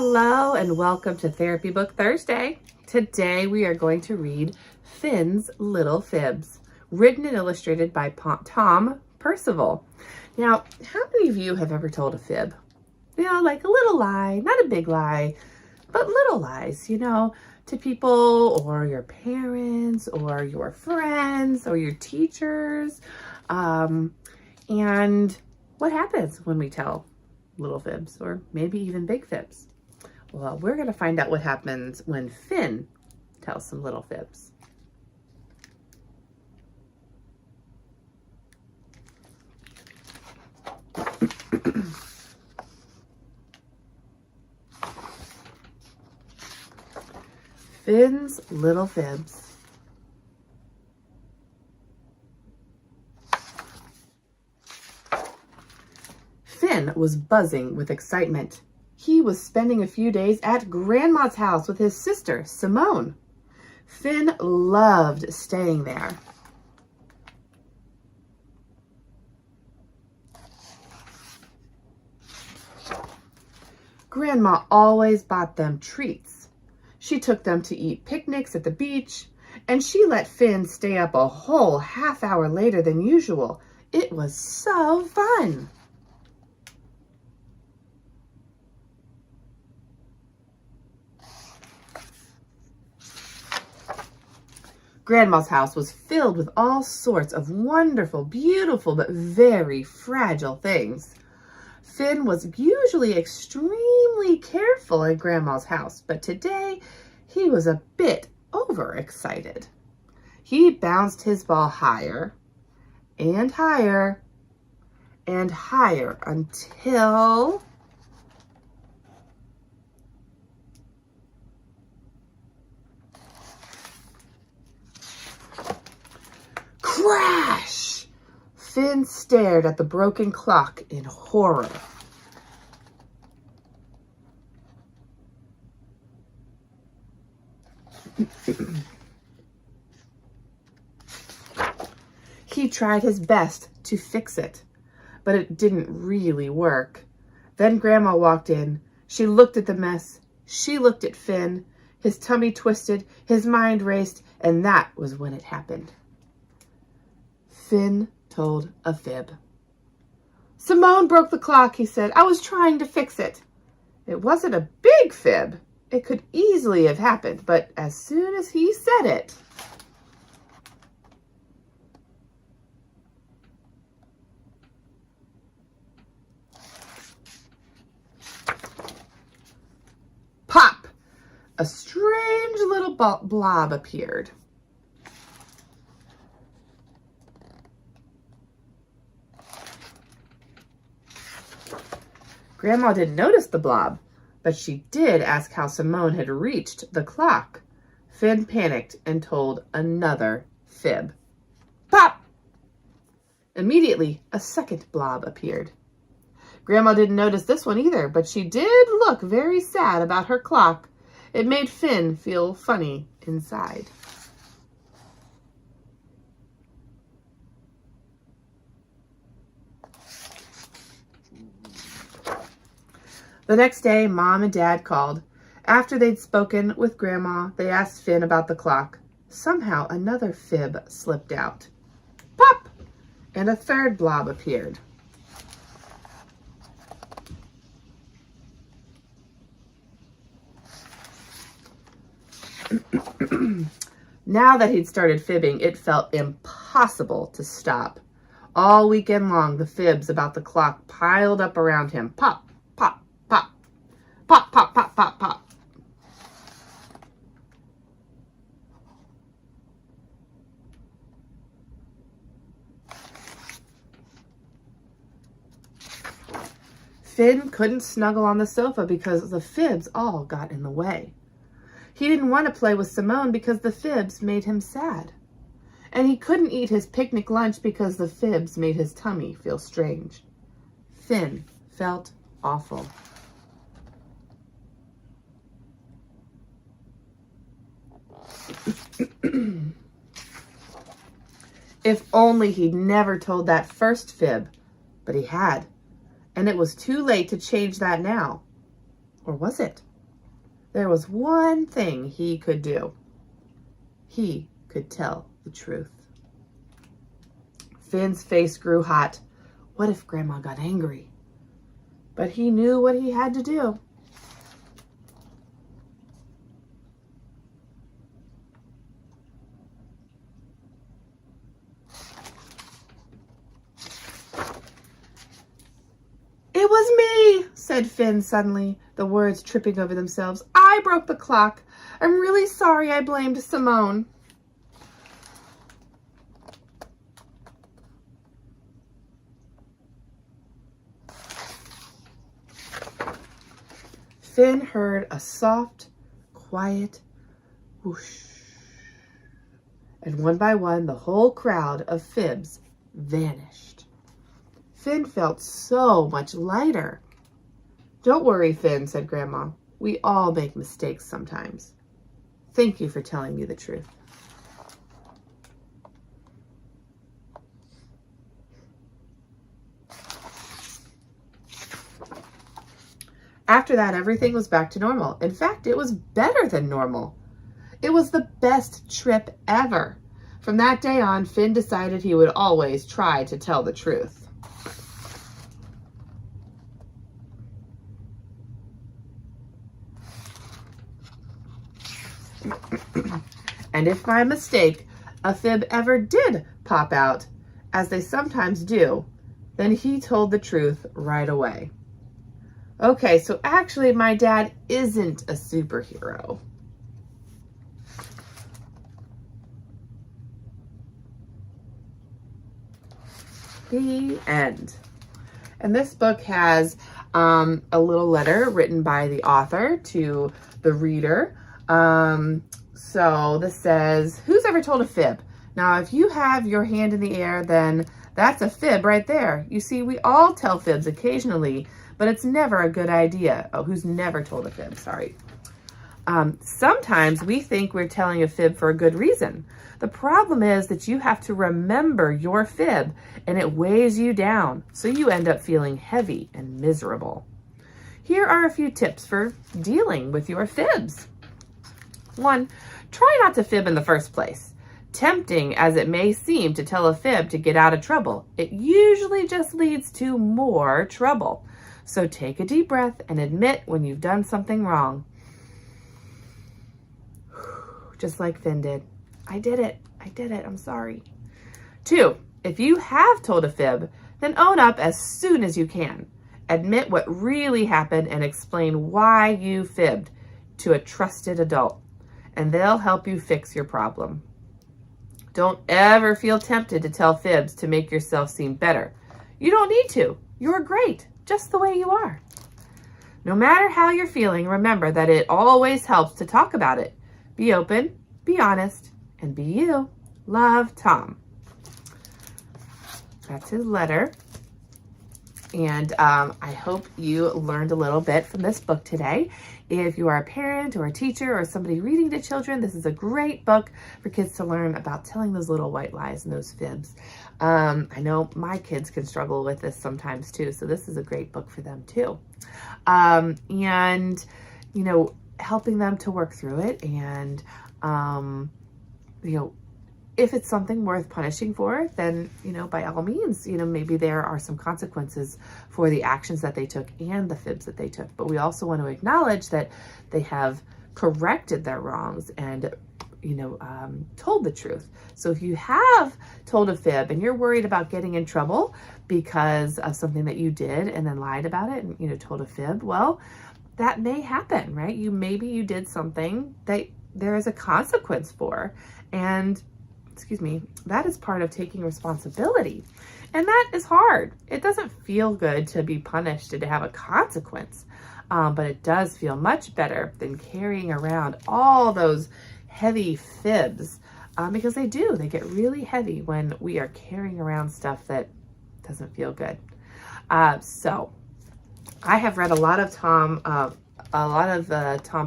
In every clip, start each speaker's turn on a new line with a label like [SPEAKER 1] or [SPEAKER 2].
[SPEAKER 1] Hello and welcome to Therapy Book Thursday. Today we are going to read Finn's Little Fibs, written and illustrated by Tom Percival. Now, how many of you have ever told a fib? You know, like a little lie, not a big lie, but little lies, to people or your parents or your friends or your teachers. And what happens when we tell little fibs or maybe even big fibs? Well, we're going to find out what happens when Finn tells some little fibs. Finn's Little Fibs. Finn was buzzing with excitement. He was spending a few days at Grandma's house with his sister, Simone. Finn loved staying there. Grandma always bought them treats. She took them to eat picnics at the beach, and she let Finn stay up a whole half hour later than usual. It was so fun. Grandma's house was filled with all sorts of wonderful, beautiful, but very fragile things. Finn was usually extremely careful at Grandma's house, but today he was a bit overexcited. He bounced his ball higher and higher and higher until crash! Finn stared at the broken clock in horror. He tried his best to fix it, but it didn't really work. Then Grandma walked in. She looked at the mess. She looked at Finn. His tummy twisted, his mind raced, and that was when it happened. Finn told a fib. Simone broke the clock, he said. I was trying to fix it. It wasn't a big fib. It could easily have happened, but as soon as he said it, pop! A strange little blob appeared. Grandma didn't notice the blob, but she did ask how Simone had reached the clock. Finn panicked and told another fib. Pop! Immediately, a second blob appeared. Grandma didn't notice this one either, but she did look very sad about her clock. It made Finn feel funny inside. The next day, Mom and Dad called. After they'd spoken with Grandma, they asked Finn about the clock. Somehow, another fib slipped out. Pop! And a third blob appeared. Now that he'd started fibbing, it felt impossible to stop. All weekend long, the fibs about the clock piled up around him. Pop, pop, pop, pop, pop, pop, pop, pop. Finn couldn't snuggle on the sofa because the fibs all got in the way. He didn't want to play with Simone because the fibs made him sad. And he couldn't eat his picnic lunch because the fibs made his tummy feel strange. Finn felt awful. If only he'd never told that first fib, but he had. And it was too late to change that now. Or was it? There was one thing he could do. He could tell the truth. Finn's face grew hot. What if Grandma got angry? But he knew what he had to do. It was me, said Finn suddenly, the words tripping over themselves. I broke the clock. I'm really sorry I blamed Simone. Finn heard a soft, quiet whoosh. And one by one, the whole crowd of Fibs vanished. Finn felt so much lighter. Don't worry, Finn, said Grandma. We all make mistakes sometimes. Thank you for telling me the truth. After that, everything was back to normal. In fact, it was better than normal. It was the best trip ever. From that day on, Finn decided he would always try to tell the truth. And if by mistake a fib ever did pop out, as they sometimes do, then he told the truth right away. Okay, so actually my dad isn't a superhero. The end. And this book has a little letter written by the author to the reader. So this says, who's ever told a fib? Now, if you have your hand in the air, then that's a fib right there. You see, we all tell fibs occasionally, but it's never a good idea. Oh, who's never told a fib? Sorry. Sometimes we think we're telling a fib for a good reason. The problem is that you have to remember your fib and it weighs you down, so you end up feeling heavy and miserable. Here are a few tips for dealing with your fibs. 1, try not to fib in the first place. Tempting as it may seem to tell a fib to get out of trouble, it usually just leads to more trouble. So take a deep breath and admit when you've done something wrong. Just like Finn did. I did it. I'm sorry. 2, if you have told a fib, then own up as soon as you can. Admit what really happened and explain why you fibbed to a trusted adult, and they'll help you fix your problem. Don't ever feel tempted to tell fibs to make yourself seem better. You don't need to. You're great, just the way you are. No matter how you're feeling, remember that it always helps to talk about it. Be open, be honest, and be you. Love, Tom. That's his letter. And I hope you learned a little bit from this book today. If you are a parent or a teacher or somebody reading to children, this is a great book for kids to learn about telling those little white lies and those fibs. I know my kids can struggle with this sometimes too, so this is a great book for them too. And, you know, helping them to work through it and, you know, if it's something worth punishing for, then, you know, by all means, you know, maybe there are some consequences for the actions that they took and the fibs that they took. But we also want to acknowledge that they have corrected their wrongs and, you know, told the truth. So if you have told a fib and you're worried about getting in trouble because of something that you did and then lied about it and, you know, told a fib, well, that may happen, right? Maybe you did something that there is a consequence for, and excuse me, that is part of taking responsibility. And that is hard. It doesn't feel good to be punished and to have a consequence, but it does feel much better than carrying around all those heavy fibs, because they get really heavy when we are carrying around stuff that doesn't feel good. So I have read a lot of Tom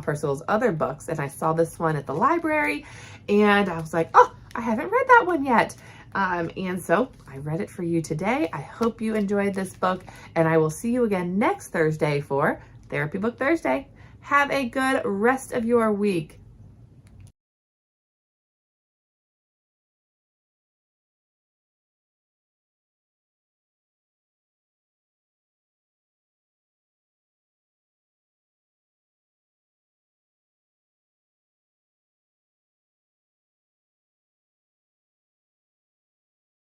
[SPEAKER 1] Percival's other books, and I saw this one at the library, and I was like, oh, I haven't read that one yet. And so I read it for you today. I hope you enjoyed this book, and I will see you again next Thursday for Therapy Book Thursday. Have a good rest of your week.